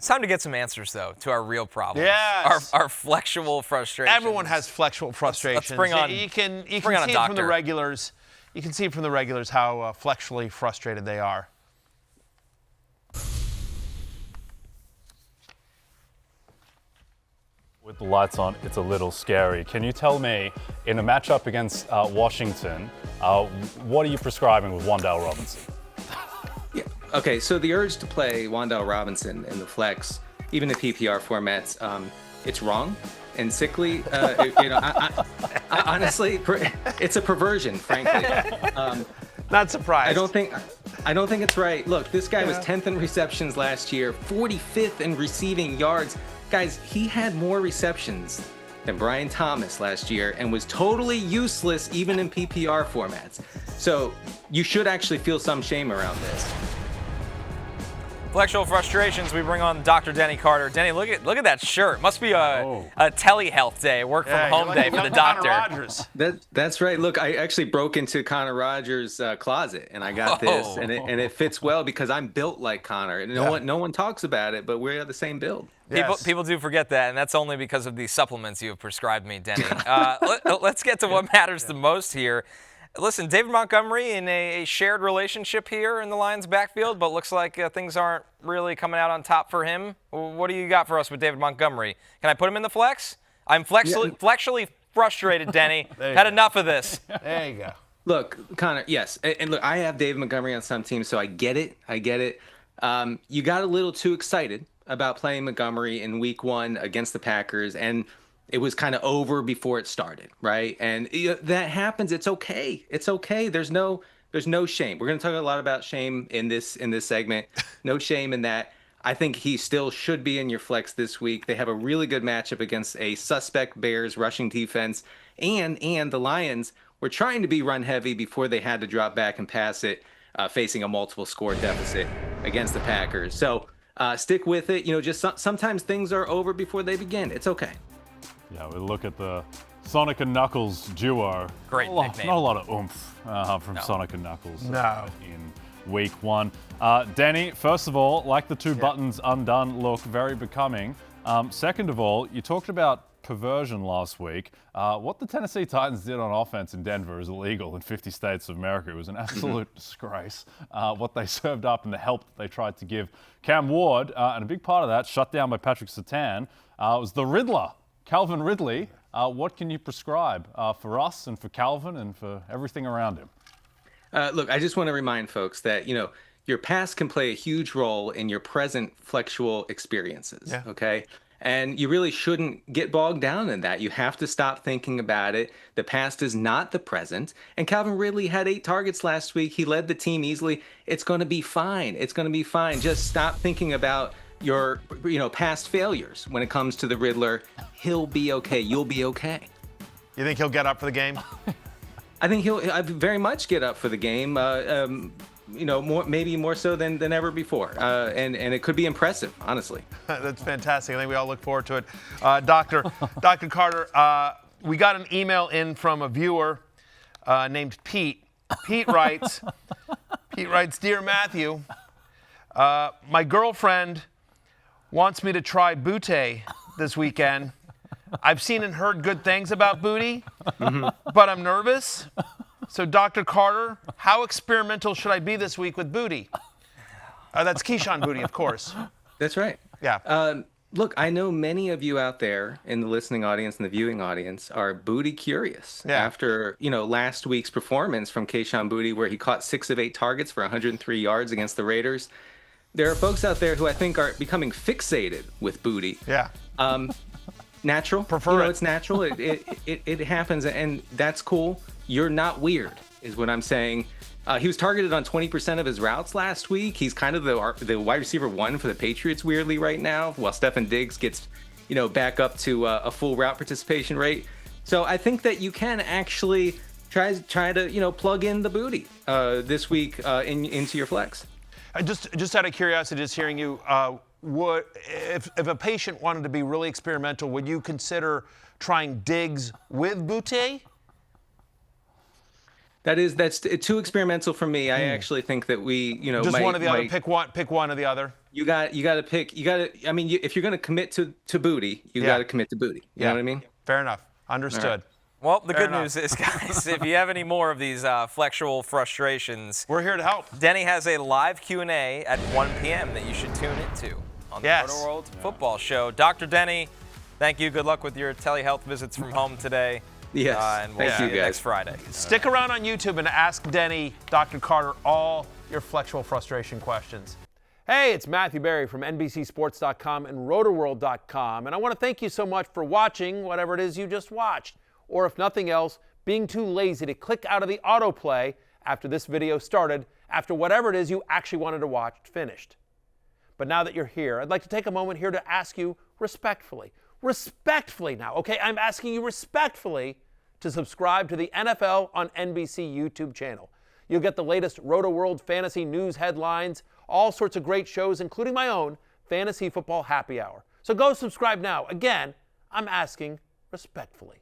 It's time to get some answers, though, to our real problems. Yes. Our flexual frustrations. Everyone has flexual frustrations. Let's bring on. You can see bring on a it from the doctor. regulars. You can see from the regulars how flexually frustrated they are. With the lights on, it's a little scary. Can you tell me, in a matchup against Washington, what are you prescribing with Wan'Dale Robinson? Yeah. Okay, so the urge to play Wan'Dale Robinson in the flex, even in PPR formats, it's wrong and sickly. I honestly, it's a perversion, frankly. Not surprised. I don't think it's right. Look, this guy was 10th in receptions last year, 45th in receiving yards. Guys, he had more receptions than Brian Thomas last year and was totally useless even in PPR formats. So you should actually feel some shame around this. Flexual frustrations. We bring on Dr. Denny Carter. Denny, look at that shirt. Must be a telehealth day, work from home day for the doctor. Rogers. That's right. Look, I actually broke into Connor Rogers' closet and I got this, and it fits well because I'm built like Connor. And no one talks about it, but we're the same build. People do forget that, and that's only because of the supplements you have prescribed me, Denny. Let's get to what matters the most here. Listen, David Montgomery in a shared relationship here in the Lions' backfield, but looks like things aren't really coming out on top for him. What do you got for us with David Montgomery? Can I put him in the flex? I'm flexually frustrated, Denny. Had enough of this. There you go. Look, Connor, yes. And look, I have David Montgomery on some teams, so I get it. You got a little too excited about playing Montgomery in week 1 against the Packers, and it was kind of over before it started, right? And that happens. It's okay. It's okay. There's no shame. We're going to talk a lot about shame in this segment. No shame in that. I think he still should be in your flex this week. They have a really good matchup against a suspect Bears rushing defense, and the Lions were trying to be run heavy before they had to drop back and pass it, facing a multiple score deficit against the Packers. So stick with it. Just sometimes things are over before they begin. It's okay. Yeah, we look at the Sonic and Knuckles duo. Great nickname. Not a lot of oomph from Sonic and Knuckles in week 1. Denny, first of all, like the two buttons undone look, very becoming. Second of all, you talked about perversion last week. What the Tennessee Titans did on offense in Denver is illegal in 50 states of America. It was an absolute disgrace. What they served up and the help that they tried to give Cam Ward, and a big part of that, shut down by Patrick Surtain, was the Riddler. Calvin Ridley, what can you prescribe for us and for Calvin and for everything around him? Look, I just want to remind folks that, your past can play a huge role in your present flexual experiences, okay? And you really shouldn't get bogged down in that. You have to stop thinking about it. The past is not the present. And Calvin Ridley had 8 targets last week. He led the team easily. It's going to be fine. It's going to be fine. Just stop thinking about your past failures when it comes to the Riddler. He'll be okay. You'll be okay. You think he'll get up for the game? I think he'll very much get up for the game. Maybe more so than ever before. And it could be impressive, honestly. That's fantastic. I think we all look forward to it. Dr. Carter, we got an email in from a viewer named Pete. Pete writes, Dear Matthew, my girlfriend wants me to try Boutte this weekend. I've seen and heard good things about Boutte, but I'm nervous. So, Dr. Carter, how experimental should I be this week with Boutte? That's Kayshon Boutte, of course. That's right. Yeah. Look, I know many of you out there in the listening audience and the viewing audience are Boutte curious. Yeah. After, last week's performance from Kayshon Boutte, where he caught 6 of 8 targets for 103 yards against the Raiders. There are folks out there who I think are becoming fixated with Boutte. Yeah. Natural. Prefer it. It's natural. It happens, and that's cool. You're not weird, is what I'm saying. He was targeted on 20% of his routes last week. He's kind of the wide receiver 1 for the Patriots weirdly right now, while Stefon Diggs gets, back up to a full route participation rate. So I think that you can actually try to plug in the Boutte this week into your flex. Just out of curiosity, just hearing you, if a patient wanted to be really experimental, would you consider trying Diggs with Boutte? That's too experimental for me. I actually think that we, Just one or the other. Pick one or the other. You got to pick. I mean, if you're going to commit to Boutte, you got to commit to Boutte. You know what I mean? Fair enough. Understood. Well, the good news is, guys, if you have any more of these flexual frustrations, we're here to help. Denny has a live Q&A at 1 p.m. that you should tune into on the Roto World Football Show. Dr. Denny, thank you. Good luck with your telehealth visits from home today. Yes. And we'll see you guys. next Friday. Stick around on YouTube and ask Denny, Dr. Carter, all your flexual frustration questions. Hey, it's Matthew Berry from NBCSports.com and RotoWorld.com, and I want to thank you so much for watching whatever it is you just watched, or if nothing else, being too lazy to click out of the autoplay after this video started, after whatever it is you actually wanted to watch finished. But now that you're here, I'd like to take a moment here to ask you respectfully now, okay? I'm asking you respectfully to subscribe to the NFL on NBC YouTube channel. You'll get the latest Roto World fantasy news headlines, all sorts of great shows, including my own Fantasy Football Happy Hour. So go subscribe now. Again, I'm asking respectfully.